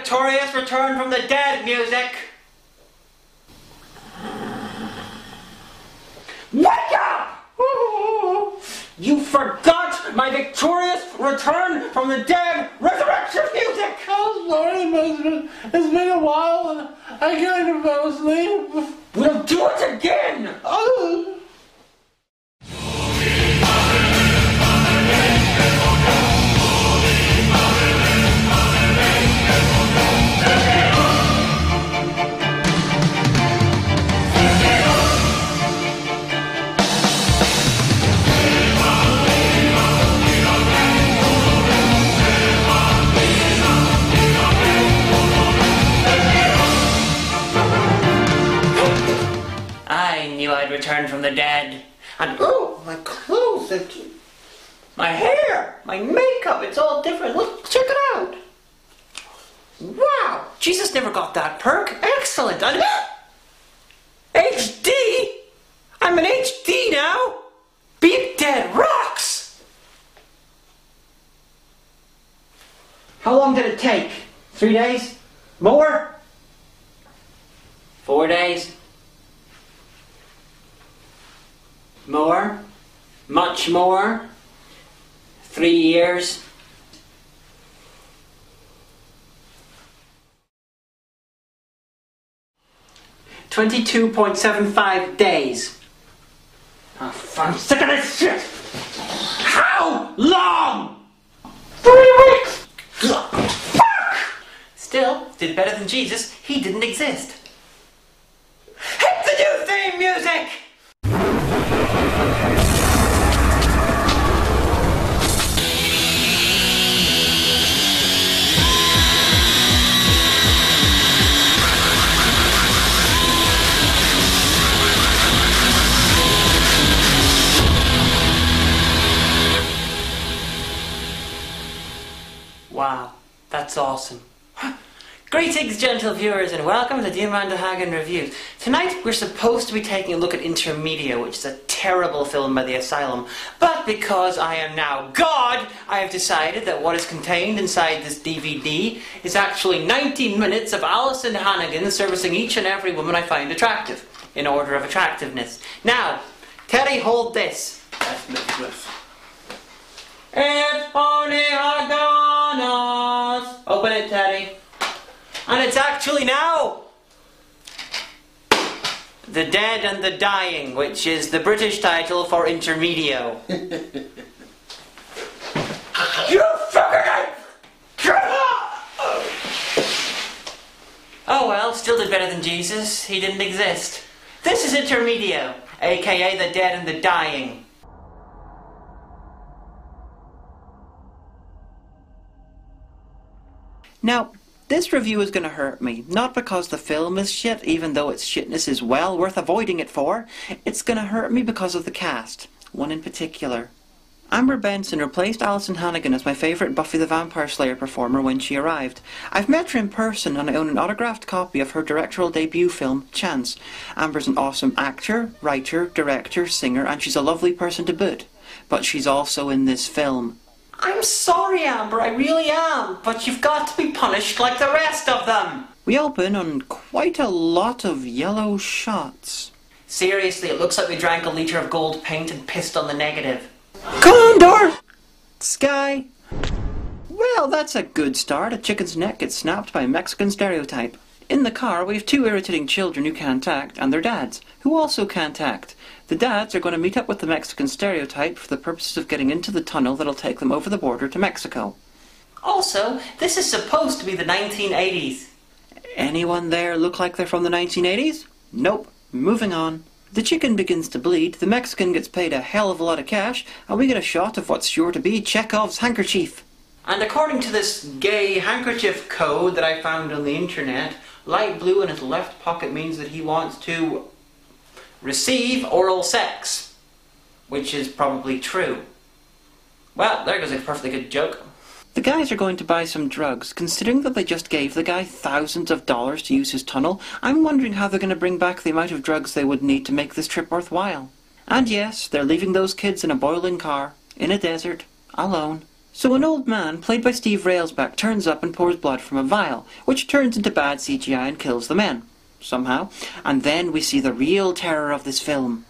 victorious return from the dead music. Wake up! You forgot my victorious return from the dead resurrection music! Oh, sorry, Mister. It's been a while and I kind of fell asleep. We'll do it again! Oh. I'd return from the dead. And oh, my clothes, my hair, my makeup, it's all different. Look, check it out. Wow, Jesus never got that perk. Excellent. And HD? I'm an HD now. Being dead rocks. How long did it take? 3 days? More? 4 days? More? Much more? 3 years? $22.75 days. Oh, I'm sick of this shit! How long? 3 weeks! Fuck! Still, did better than Jesus. He didn't exist. Hit the new theme music! Wow, that's awesome. Greetings, gentle viewers, and welcome to Diamanda Hagan Reviews. Tonight we're supposed to be taking a look at Intermedio, which is a terrible film by the Asylum. But because I am now God, I have decided that what is contained inside this DVD is actually 90 minutes of Alison Hannigan servicing each and every woman I find attractive, in order of attractiveness. Now, Teddy, hold this. It's only us. Open it, Teddy. And it's actually now The Dead and the Dying, which is the British title for Intermedio. You fucking... Oh well, still did better than Jesus. He didn't exist. This is Intermedio, aka The Dead and the Dying. Now, this review is going to hurt me, not because the film is shit, even though its shitness is well worth avoiding it for. It's going to hurt me because of the cast, one in particular. Amber Benson replaced Alison Hannigan as my favourite Buffy the Vampire Slayer performer when she arrived. I've met her in person and I own an autographed copy of her directorial debut film, Chance. Amber's an awesome actor, writer, director, singer, and she's a lovely person to boot. But she's also in this film. I'm sorry, Amber, I really am, but you've got to be punished like the rest of them. We open on quite a lot of yellow shots. Seriously, it looks like we drank a litre of gold paint and pissed on the negative. Condor! Sky! Well, that's a good start. A chicken's neck gets snapped by a Mexican stereotype. In the car, we have 2 irritating children who can't act, and their dads, who also can't act. The dads are going to meet up with the Mexican stereotype for the purposes of getting into the tunnel that'll take them over the border to Mexico. Also, this is supposed to be the 1980s. Anyone there look like they're from the 1980s? Nope. Moving on. The chicken begins to bleed, the Mexican gets paid a hell of a lot of cash, and we get a shot of what's sure to be Chekhov's handkerchief. And according to this gay handkerchief code that I found on the internet, light blue in his left pocket means that he wants to receive oral sex, which is probably true. Well, there goes a perfectly good joke. The guys are going to buy some drugs. Considering that they just gave the guy thousands of dollars to use his tunnel, I'm wondering how they're going to bring back the amount of drugs they would need to make this trip worthwhile. And yes, they're leaving those kids in a boiling car, in a desert, alone. So an old man, played by Steve Railsback, turns up and pours blood from a vial, which turns into bad CGI and kills the men, somehow. And then we see the real terror of this film.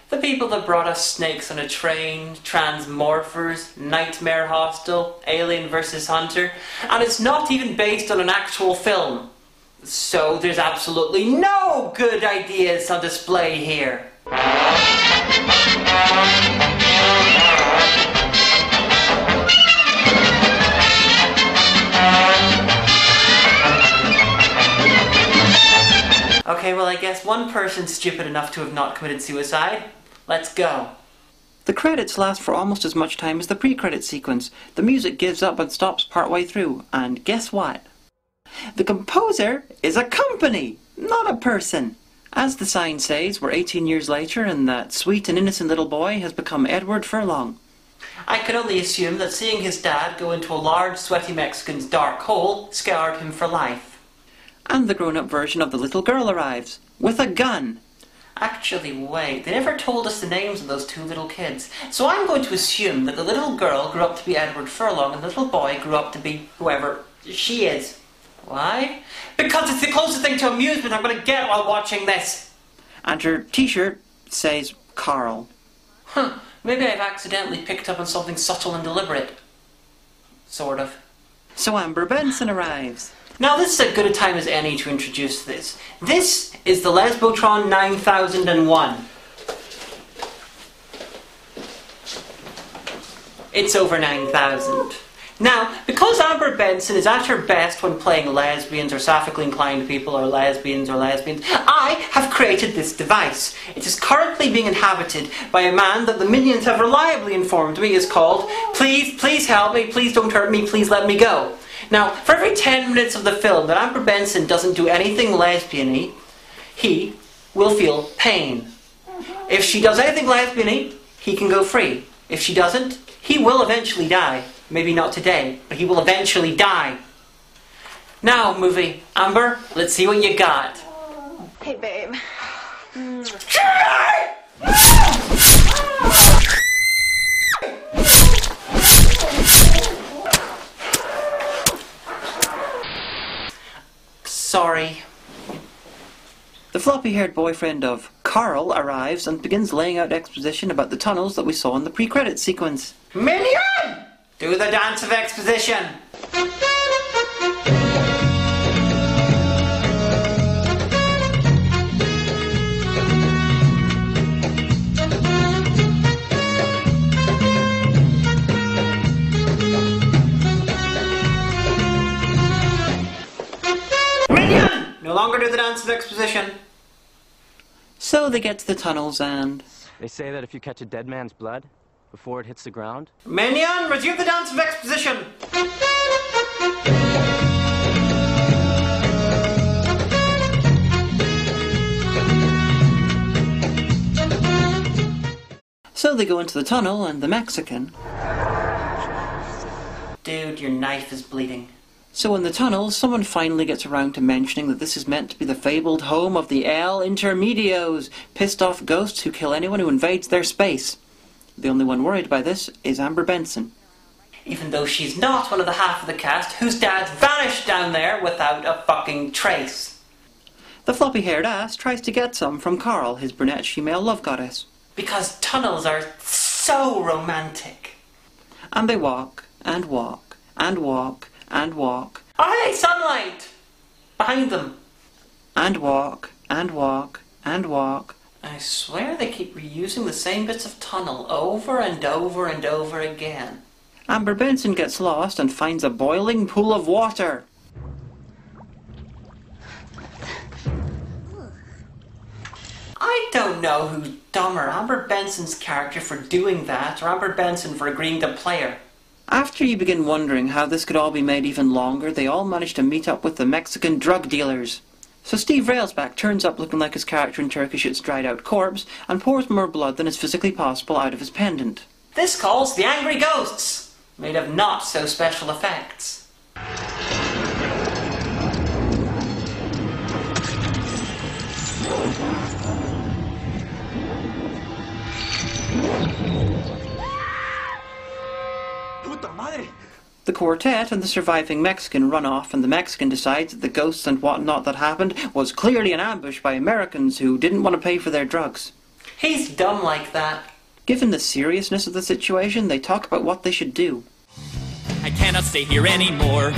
The people that brought us Snakes on a Train, Transmorphers, Nightmare Hostel, Alien vs. Hunter, and it's not even based on an actual film. So there's absolutely no good ideas on display here. Okay, well I guess one person's stupid enough to have not committed suicide. Let's go. The credits last for almost as much time as the pre-credit sequence. The music gives up and stops partway through, and guess what? The composer is a company, not a person. As the sign says, we're 18 years later and that sweet and innocent little boy has become Edward Furlong. I can only assume that seeing his dad go into a large sweaty Mexican's dark hole scarred him for life. And the grown-up version of the little girl arrives, with a gun. Actually, wait, they never told us the names of those two little kids. So I'm going to assume that the little girl grew up to be Edward Furlong and the little boy grew up to be whoever she is. Why? Because it's the closest thing to amusement I'm going to get while watching this. And her t-shirt says Carl. Maybe I've accidentally picked up on something subtle and deliberate. Sort of. So Amber Benson arrives. Now this is as good a time as any to introduce this. This is the Lesbotron 9001. It's over 9,000. Now, because Amber Benson is at her best when playing lesbians or sapphically inclined people or lesbians, I have created this device. It is currently being inhabited by a man that the minions have reliably informed me is called Please help me, please don't hurt me, please let me go. Now, for every 10 minutes of the film that Amber Benson doesn't do anything lesbian-y, he will feel pain. If she does anything lesbian-y, he can go free. If she doesn't, he will eventually die. Maybe not today, but he will eventually die. Now, movie. Amber, let's see what you got. Hey, babe. Sorry. The floppy-haired boyfriend of Carl arrives and begins laying out exposition about the tunnels that we saw in the pre-credit sequence. Minion! Do the dance of exposition! Minion! No longer do the dance of exposition. So they get to the tunnels and... They say that if you catch a dead man's blood before it hits the ground... Minion, resume the dance of exposition! So they go into the tunnel and the Mexican... Dude, your knife is bleeding. So in the tunnel, someone finally gets around to mentioning that this is meant to be the fabled home of the El Intermedios, pissed off ghosts who kill anyone who invades their space. The only one worried by this is Amber Benson. Even though she's not one of the half of the cast whose dads vanished down there without a fucking trace. The floppy-haired ass tries to get some from Carl, his brunette female love goddess. Because tunnels are so romantic. And they walk, and walk, and walk, and walk. Oh hey, sunlight! Behind them. And walk, and walk, and walk. I swear they keep reusing the same bits of tunnel over and over and over again. Amber Benson gets lost and finds a boiling pool of water. I don't know who's dumber, Amber Benson's character for doing that, or Amber Benson for agreeing to play her. After you begin wondering how this could all be made even longer, they all manage to meet up with the Mexican drug dealers. So Steve Railsback turns up looking like his character in Turkish It's Dried Out Corpse and pours more blood than is physically possible out of his pendant. This calls The Angry Ghosts, made of not so special effects. The quartet and the surviving Mexican run off, and the Mexican decides that the ghosts and whatnot that happened was clearly an ambush by Americans who didn't want to pay for their drugs. He's dumb like that. Given the seriousness of the situation, they talk about what they should do. I cannot stay here anymore.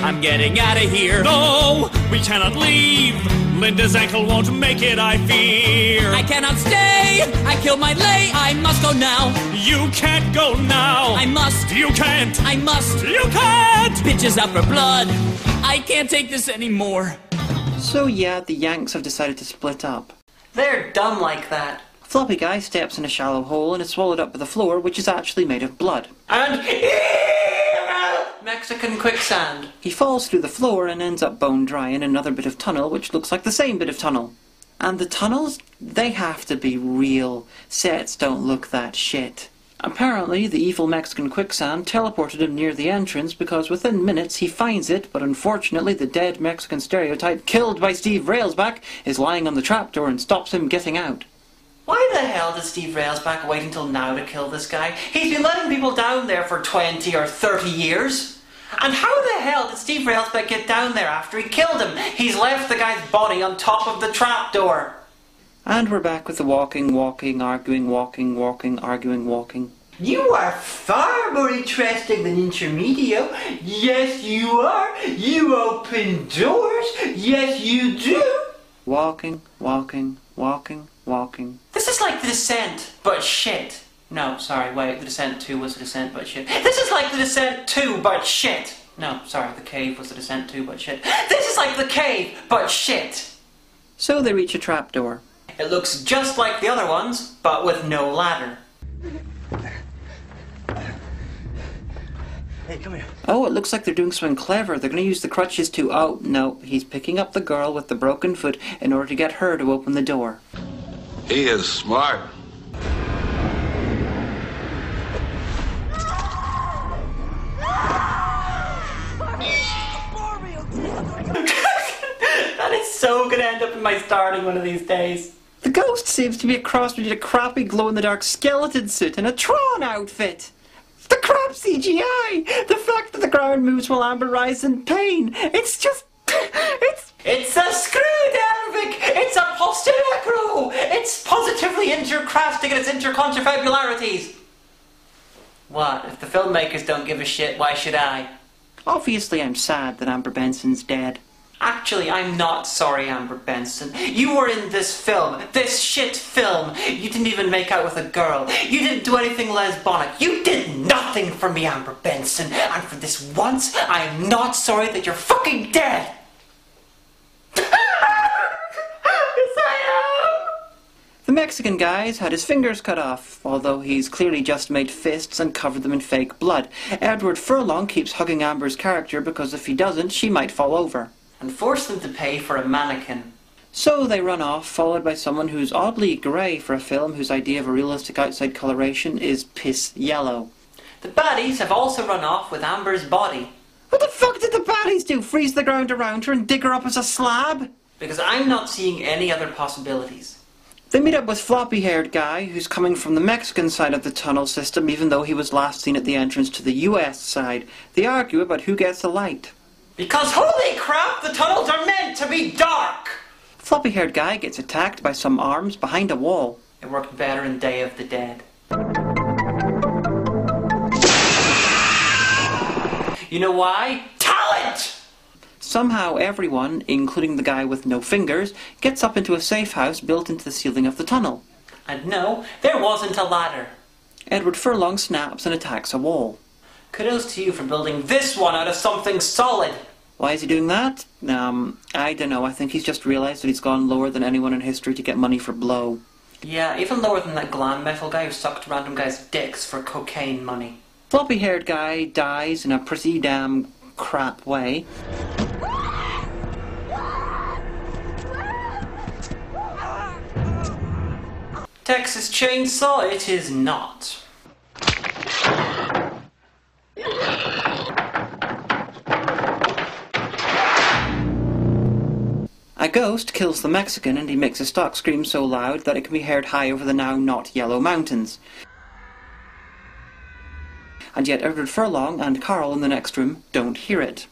I'm getting out of here. No, we cannot leave. Linda's ankle won't make it, I fear. I cannot stay. I killed my lay. I must go now. You can't go now. I must. You can't. I must. You can't. Bitches out for blood. I can't take this anymore. So yeah, the Yanks have decided to split up. They're dumb like that. Floppy Guy steps in a shallow hole and is swallowed up by the floor, which is actually made of blood. And Mexican quicksand. He falls through the floor and ends up bone dry in another bit of tunnel, which looks like the same bit of tunnel. And the tunnels, they have to be real. Sets don't look that shit. Apparently, the evil Mexican quicksand teleported him near the entrance because within minutes he finds it, but unfortunately the dead Mexican stereotype killed by Steve Railsback is lying on the trapdoor and stops him getting out. Why the hell did Steve Railsback wait until now to kill this guy? He's been letting people down there for 20 or 30 years. And how the hell did Steve Railsback get down there after he killed him? He's left the guy's body on top of the trapdoor. And we're back with the walking, arguing, walking. You are far more interesting than Intermedio. Yes, you are. You open doors. Yes, you do. Walking. This is like The Descent, but shit. No, sorry, wait, The Descent 2 was The Descent, but shit. This is like The Descent 2, but shit. No, sorry, The Cave was The Descent 2, but shit. This is like The Cave, but shit. So they reach a trapdoor. It looks just like the other ones, but with no ladder. Hey, come here. Oh, it looks like they're doing something clever. They're going to use the crutches to... Oh, no, he's picking up the girl with the broken foot in order to get her to open the door. He is smart. That is so going to end up in my starting one of these days. The ghost seems to be a cross between a crappy glow-in-the-dark skeleton suit and a Tron outfit. The crap CGI! The fact that the ground moves while Amber writhes in pain. It's just... It's a screw, Delvic! It's a post-necro! It's positively intercrafting in its intercontrafabularities! What? If the filmmakers don't give a shit, why should I? Obviously I'm sad that Amber Benson's dead. Actually, I'm not sorry, Amber Benson. You were in this film. This shit film. You didn't even make out with a girl. You didn't do anything lesbonic. You did nothing for me, Amber Benson. And for this once, I am not sorry that you're fucking dead. Yes, I am. The Mexican guy's had his fingers cut off, although he's clearly just made fists and covered them in fake blood. Edward Furlong keeps hugging Amber's character because if he doesn't, she might fall over. And force them to pay for a mannequin. So they run off, followed by someone who's oddly grey for a film whose idea of a realistic outside coloration is piss yellow. The baddies have also run off with Amber's body. What the fuck did the baddies do? Freeze the ground around her and dig her up as a slab? Because I'm not seeing any other possibilities. They meet up with floppy-haired guy who's coming from the Mexican side of the tunnel system even though he was last seen at the entrance to the US side. They argue about who gets the light. Because holy crap, the tunnels are meant to be dark! Floppy-haired guy gets attacked by some arms behind a wall. It worked better in Day of the Dead. You know why? Talent! Somehow everyone, including the guy with no fingers, gets up into a safe house built into the ceiling of the tunnel. And no, there wasn't a ladder. Edward Furlong snaps and attacks a wall. Kudos to you for building this one out of something solid. Why is he doing that? I don't know. I think he's just realised that he's gone lower than anyone in history to get money for blow. Yeah, even lower than that glam metal guy who sucked random guys' dicks for cocaine money. Floppy-haired guy dies in a pretty damn crap way. Texas Chainsaw, it is not. A ghost kills the Mexican and he makes a stock scream so loud that it can be heard high over the now not yellow mountains. and yet Edward Furlong and Carl in the next room don't hear it.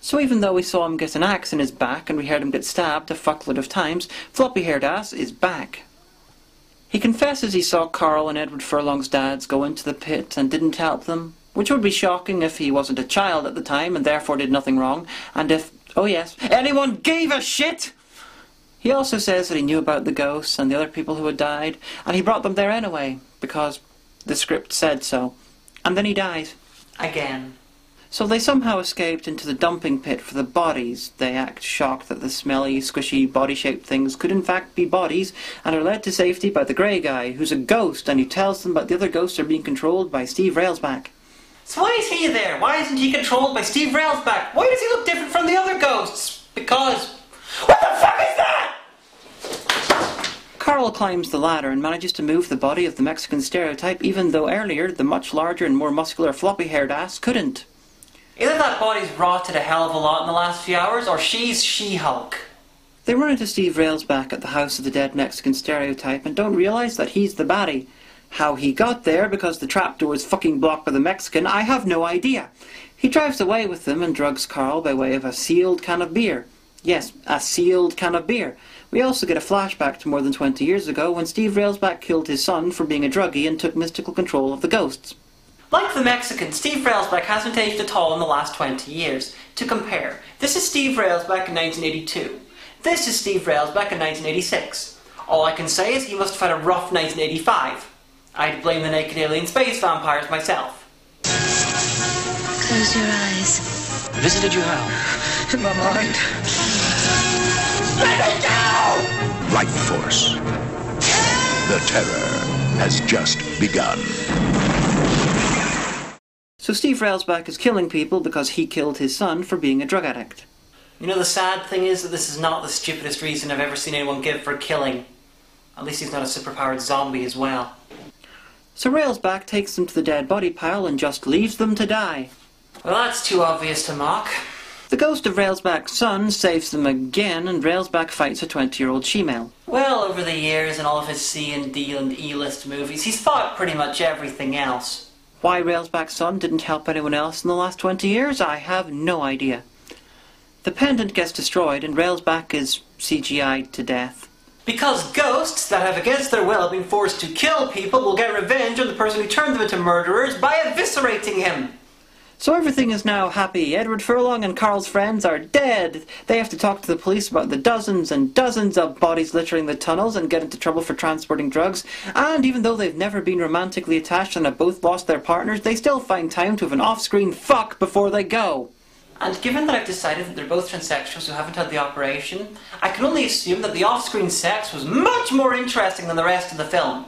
So even though we saw him get an axe in his back and we heard him get stabbed a fuckload of times, floppy-haired ass is back. He confesses he saw Carl and Edward Furlong's dads go into the pit and didn't help them, which would be shocking if he wasn't a child at the time and therefore did nothing wrong, and if, oh yes, anyone gave a shit! He also says that he knew about the ghosts and the other people who had died, and he brought them there anyway, because the script said so. And then he dies. Again. So they somehow escaped into the dumping pit for the bodies. They act shocked that the smelly, squishy, body-shaped things could in fact be bodies, and are led to safety by the grey guy, who's a ghost, and who tells them that the other ghosts are being controlled by Steve Railsback. So why is he there? Why isn't he controlled by Steve Railsback? Why does he look different from the other ghosts? Because... what the fuck is that?! Carl climbs the ladder and manages to move the body of the Mexican stereotype, even though earlier the much larger and more muscular floppy-haired ass couldn't. Either that body's rotted a hell of a lot in the last few hours, or she's She-Hulk. They run into Steve Railsback at the house of the dead Mexican stereotype and don't realise that he's the baddie. How he got there, because the trapdoor is fucking blocked by the Mexican, I have no idea. He drives away with them and drugs Carl by way of a sealed can of beer. Yes, a sealed can of beer. We also get a flashback to more than 20 years ago when Steve Railsback killed his son for being a druggie and took mystical control of the ghosts. Like the Mexican, Steve Railsback hasn't aged at all in the last 20 years. To compare, this is Steve Railsback in 1982. This is Steve Railsback in 1986. All I can say is he must have had a rough 1985. I'd blame the naked alien space vampires myself. Close your eyes. Visited you how? In my mind. Let it go! Right Force. The terror has just begun. So Steve Railsback is killing people because he killed his son for being a drug addict. You know, the sad thing is that this is not the stupidest reason I've ever seen anyone give for killing. At least he's not a superpowered zombie as well. So Railsback takes them to the dead body pile and just leaves them to die. Well, that's too obvious to mock. The ghost of Railsback's son saves them again, and Railsback fights a 20-year-old she-male. Well, over the years in all of his C and D and E-list movies, he's fought pretty much everything else. Why Railsback's son didn't help anyone else in the last 20 years, I have no idea. The pendant gets destroyed and Railsback is CGI'd to death. Because ghosts that have against their will been forced to kill people will get revenge on the person who turned them into murderers by eviscerating him. So everything is now happy. Edward Furlong and Carl's friends are dead. They have to talk to the police about the dozens and dozens of bodies littering the tunnels and get into trouble for transporting drugs. And even though they've never been romantically attached and have both lost their partners, they still find time to have an off-screen fuck before they go. And given that I've decided that they're both transsexuals who haven't had the operation, I can only assume that the off-screen sex was much more interesting than the rest of the film.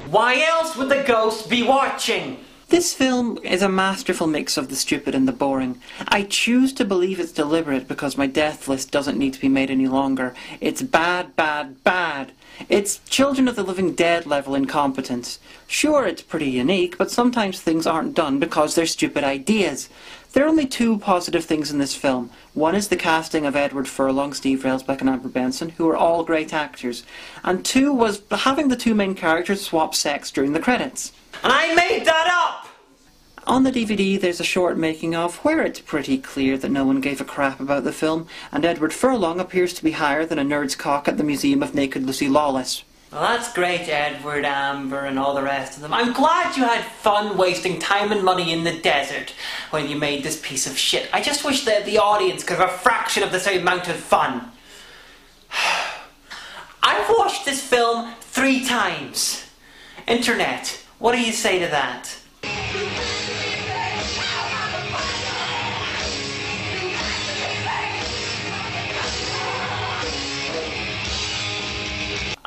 Why else would the ghost be watching? This film is a masterful mix of the stupid and the boring. I choose to believe it's deliberate because my death list doesn't need to be made any longer. It's bad, bad, bad. It's Children of the Living Dead level incompetence. Sure, it's pretty unique, but sometimes things aren't done because they're stupid ideas. There are only two positive things in this film. One is the casting of Edward Furlong, Steve Railsback and Amber Benson, who are all great actors. And two was having the two main characters swap sex during the credits. And I made that up! On the DVD there's a short making of where it's pretty clear that no one gave a crap about the film, and Edward Furlong appears to be higher than a nerd's cock at the Museum of Naked Lucy Lawless. Well, that's great, Edward, Amber, and all the rest of them. I'm glad you had fun wasting time and money in the desert when you made this piece of shit. I just wish that the audience could have a fraction of the same amount of fun. I've watched this film 3 times. Internet, what do you say to that?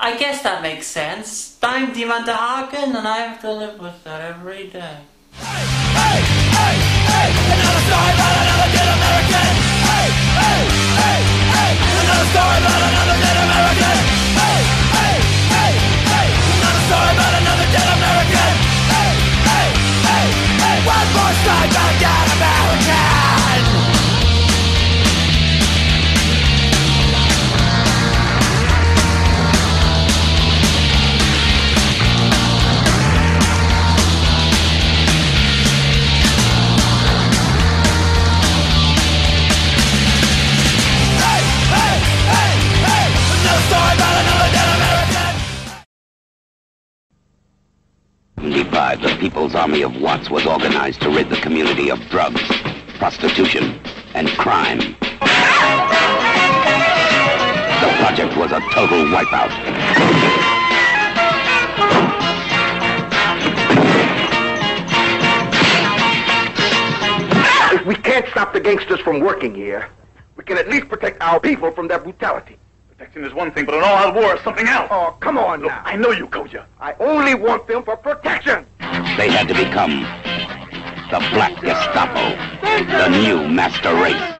I guess that makes sense. I'm Diamanda Hagan and I have to live with that every day. Hey, hey, hey, hey, another story about another dead American. Hey, hey, hey, hey, another story about another dead American. Hey, hey, hey, hey, another story about another dead American. Hey, hey, hey, hey, one more story about a dead American. army of Watts was organized to rid the community of drugs, prostitution, and crime. The project was a total wipeout. If we can't stop the gangsters from working here, we can at least protect our people from their brutality. Protection is one thing, but an all-out war is something else. Oh, come on Look, now. I know you, Koja. I only want them for protection. They had to become the Black Gestapo, the new master race.